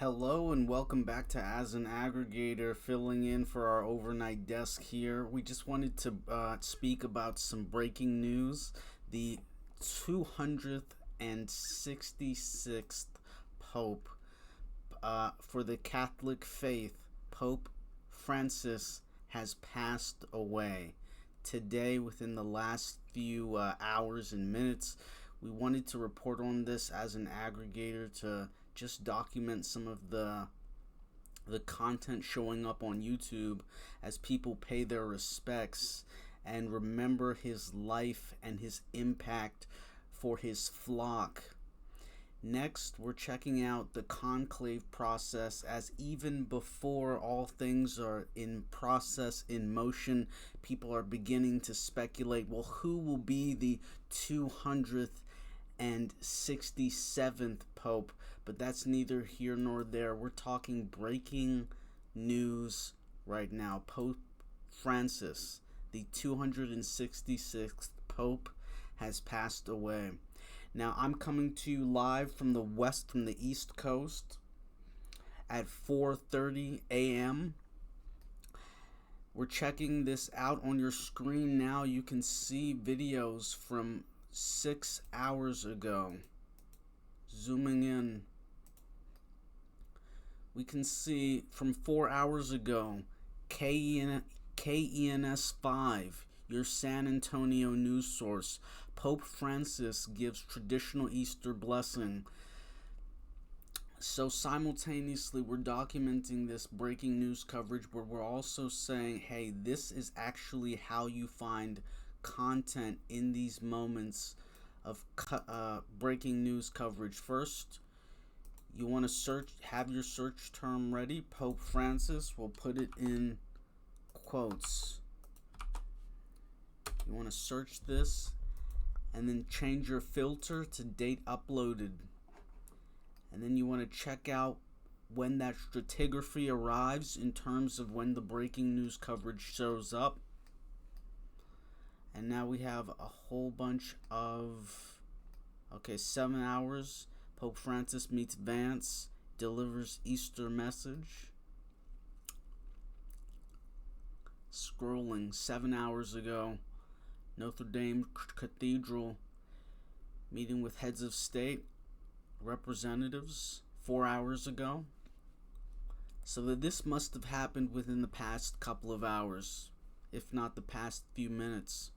Hello and welcome back to As an Aggregator, filling in for our overnight desk here. We just wanted to speak about some breaking news. The 266th Pope for the Catholic faith, Pope Francis, has passed away. Today, within the last few hours and minutes, we wanted to report on this as an aggregator to just document some of the content showing up on YouTube as people pay their respects and remember his life and his impact for his flock. Next, we're checking out the conclave process, as even before all things are in process, in motion, people are beginning to speculate, well, who will be the 267th Pope? But that's neither here nor there. We're talking breaking news right now. Pope Francis, the 266th Pope, has passed away. Now, I'm coming to you live from the East Coast at 4:30 a.m. We're checking this out on your screen now. You can see videos from 6 hours ago. Zooming in, we can see from 4 hours ago, KENS 5, your San Antonio news source. Pope Francis gives traditional Easter blessing. So simultaneously, we're documenting this breaking news coverage, but we're also saying, hey, this is actually how you find content in these moments of breaking news coverage. First, you want to have your search term ready. Pope Francis, we'll put it in quotes. You want to search this and then change your filter to date uploaded. And then you want to check out when that stratigraphy arrives in terms of when the breaking news coverage shows up. And now we have a whole bunch of, 7 hours. Pope Francis meets Vance, delivers Easter message. Scrolling 7 hours ago. Notre Dame Cathedral, meeting with heads of state, representatives 4 hours ago. So that this must have happened within the past couple of hours, if not the past few minutes.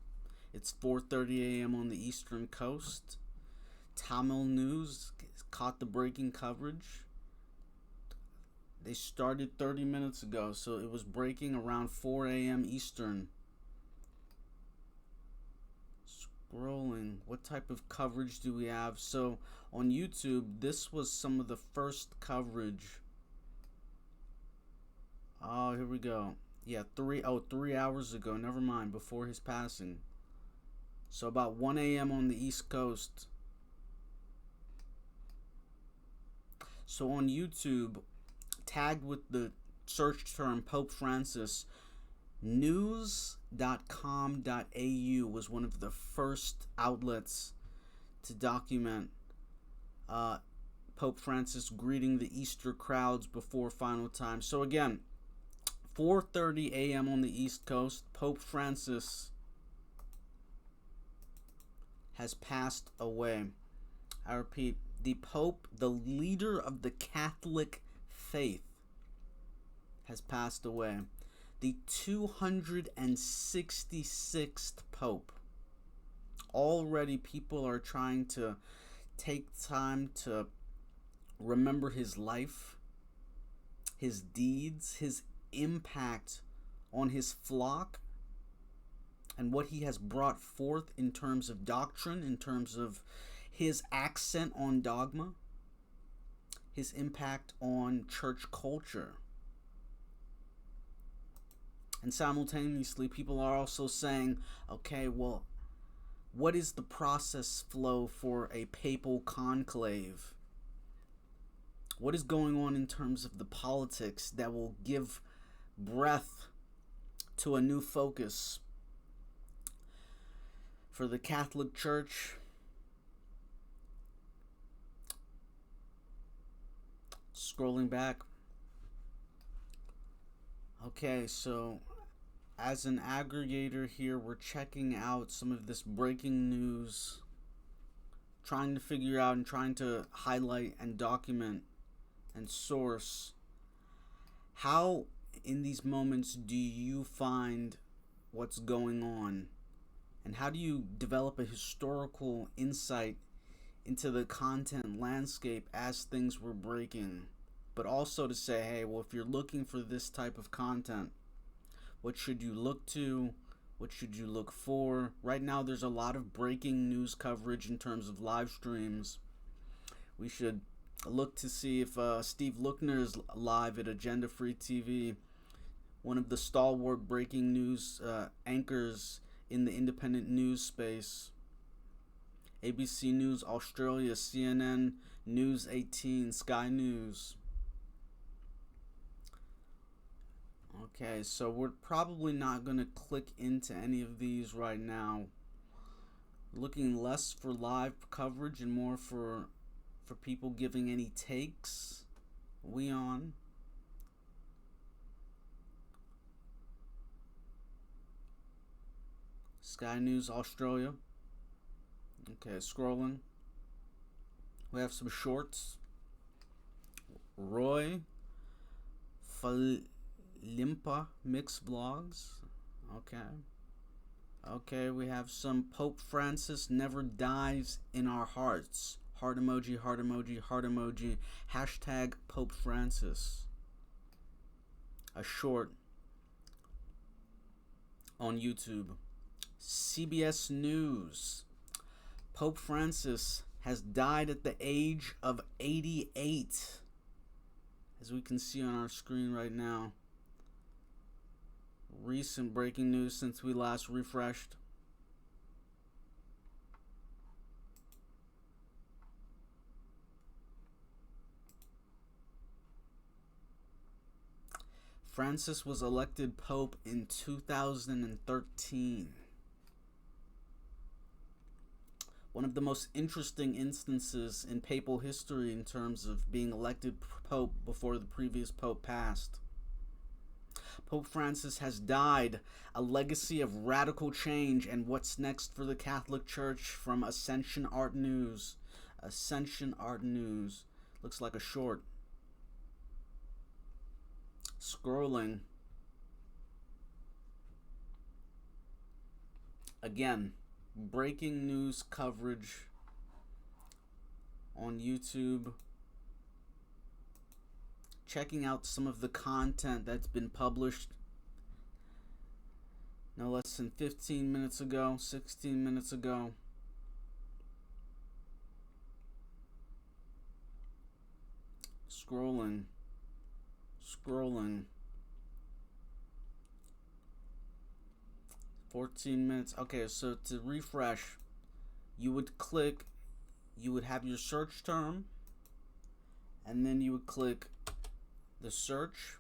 It's 4:30 a.m. on the Eastern Coast. Tamil News caught the breaking coverage. They started 30 minutes ago, so it was breaking around 4 a.m. Eastern. Scrolling, what type of coverage do we have? So on YouTube, this was some of the first coverage. Oh, here we go. Yeah, 3 hours ago. Never mind, before his passing. So about 1 a.m. on the East Coast. So on YouTube, tagged with the search term Pope Francis, news.com.au was one of the first outlets to document Pope Francis greeting the Easter crowds before final time. So again, 4:30 a.m. on the East Coast, Pope Francis has passed away. I repeat, the Pope, the leader of the Catholic faith, has passed away. The 266th Pope. Already people are trying to take time to remember his life, his deeds, his impact on his flock, and what he has brought forth in terms of doctrine, in terms of his accent on dogma, his impact on church culture. And simultaneously, people are also saying, okay, well, what is the process flow for a papal conclave? What is going on in terms of the politics that will give breath to a new focus for the Catholic Church? Scrolling back. Okay, so as an aggregator here, we're checking out some of this breaking news, trying to figure out and trying to highlight and document and source how in these moments do you find what's going on, and how do you develop a historical insight into the content landscape as things were breaking, but also to say, hey, well, if you're looking for this type of content, what should you look to? What should you look for? Right now, there's a lot of breaking news coverage in terms of live streams. We should look to see if Steve Lookner is live at Agenda Free TV, one of the stalwart breaking news anchors in the independent news space. ABC News Australia, CNN, News 18, Sky News. Okay, so we're probably not going to click into any of these right now. Looking less for live coverage and more for people giving any takes. WION. Sky News Australia. Okay, scrolling. We have some shorts. Roy Falimpa Mix Blogs. Okay, we have some Pope Francis never dies in our hearts. Heart emoji, heart emoji, heart emoji. Hashtag Pope Francis. A short on YouTube. CBS News. Pope Francis has died at the age of 88. As we can see on our screen right now. Recent breaking news since we last refreshed. Francis was elected Pope in 2013. One of the most interesting instances in papal history in terms of being elected Pope before the previous Pope passed. Pope Francis has died, a legacy of radical change, and what's next for the Catholic Church from Ascension Art News. Ascension Art News. Looks like a short. Scrolling. Again, breaking news coverage on YouTube. Checking out some of the content that's been published no less than 15 minutes ago, 16 minutes ago. Scrolling. 14 minutes. Okay, so to refresh, you would have your search term, and then you would click the search.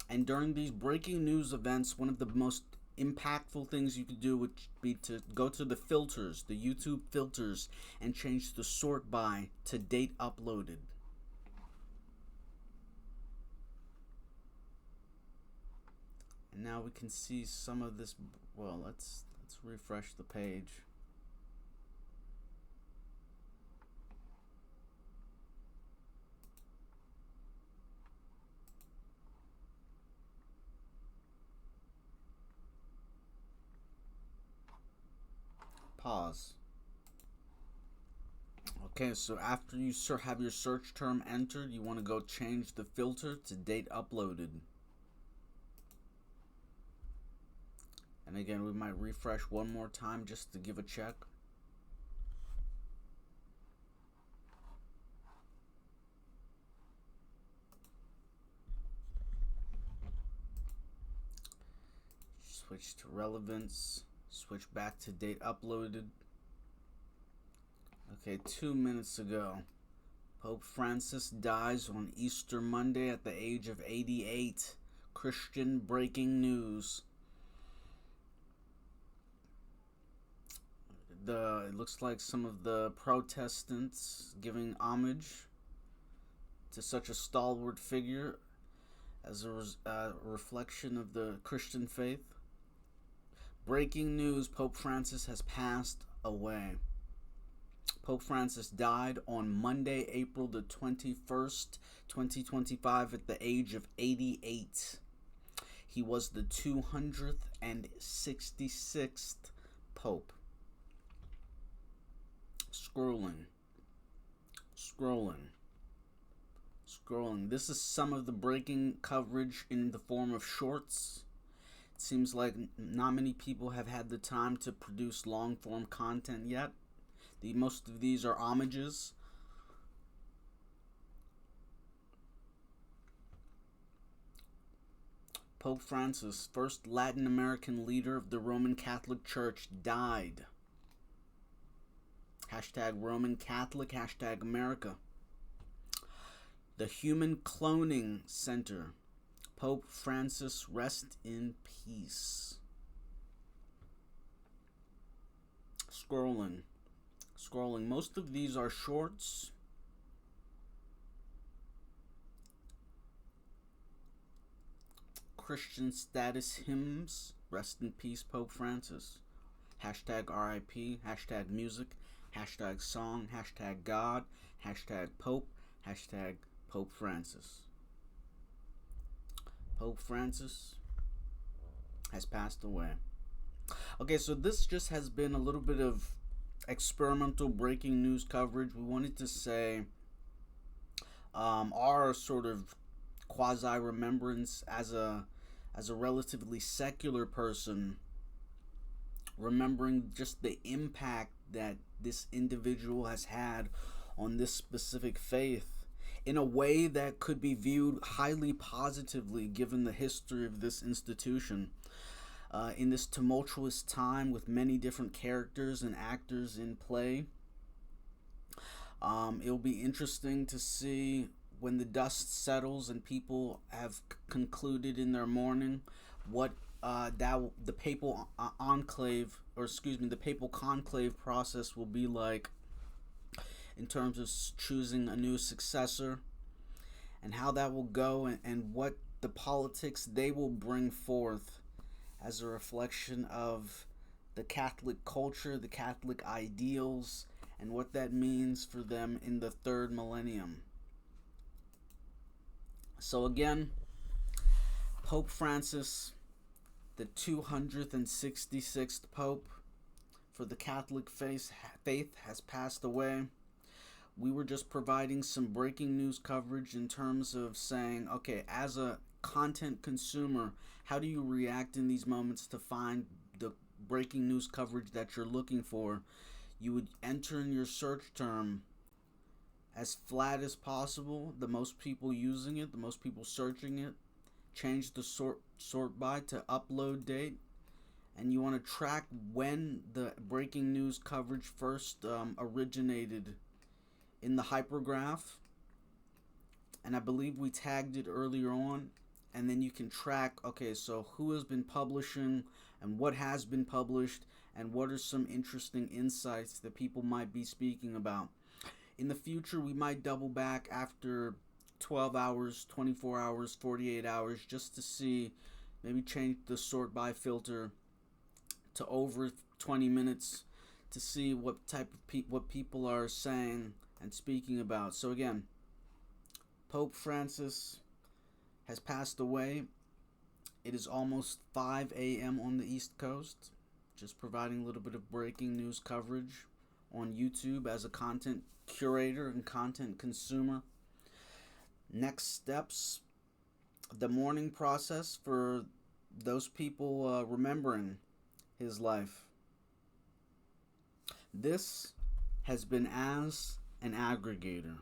And during these breaking news events, one of the most impactful things you could do would be to go to the filters, the YouTube filters, and change the sort by to date uploaded. And now we can see some of this. Well, let's refresh the page. Pause. Okay, so after you have your search term entered, you want to go change the filter to date uploaded. And again, we might refresh one more time just to give a check. Switch to relevance. Switch back to date uploaded. Okay, 2 minutes ago. Pope Francis dies on Easter Monday at the age of 88. Christian breaking news. It looks like some of the Protestants giving homage to such a stalwart figure as a reflection of the Christian faith. Breaking news: Pope Francis has passed away. Pope Francis died on Monday, April the 21st, 2025, at the age of 88. He was the 266th Pope. Scrolling. This is some of the breaking coverage in the form of shorts. It seems like not many people have had the time to produce long form content yet. Most of these are homages. Pope Francis, first Latin American leader of the Roman Catholic Church, died. Hashtag Roman Catholic, hashtag America. The Human Cloning Center. Pope Francis, rest in peace. Scrolling. Most of these are shorts. Christian status hymns. Rest in peace, Pope Francis. Hashtag RIP. Hashtag music. Hashtag song. Hashtag God. Hashtag Pope. Hashtag Pope Francis. Pope Francis has passed away. Okay, so this just has been a little bit of experimental breaking news coverage. We wanted to say our sort of quasi remembrance as a relatively secular person, remembering just the impact that this individual has had on this specific faith in a way that could be viewed highly positively given the history of this institution. In this tumultuous time with many different characters and actors in play, it'll be interesting to see when the dust settles and people have concluded in their mourning what the papal the papal conclave process will be like in terms of choosing a new successor, and how that will go, and what the politics they will bring forth as a reflection of the Catholic culture, the Catholic ideals, and what that means for them in the third millennium. So again, Pope Francis, the 266th Pope for the Catholic faith has passed away. We were just providing some breaking news coverage in terms of saying, okay, as a content consumer, how do you react in these moments to find the breaking news coverage that you're looking for? You would enter in your search term as flat as possible, the most people using it, the most people searching it. Change the sort by to upload date, and you want to track when the breaking news coverage first originated in the hypergraph, and I believe we tagged it earlier on. And then you can track, okay, so who has been publishing and what has been published and what are some interesting insights that people might be speaking about. In the future, we might double back after 12 hours, 24 hours, 48 hours, just to see, maybe change the sort by filter to over 20 minutes to see what type of what people are saying and speaking about. So again, Pope Francis has passed away. It is almost 5 a.m. on the East Coast. Just providing a little bit of breaking news coverage on YouTube as a content curator and content consumer. Next steps, the mourning process for those people remembering his life. This has been As an Aggregator.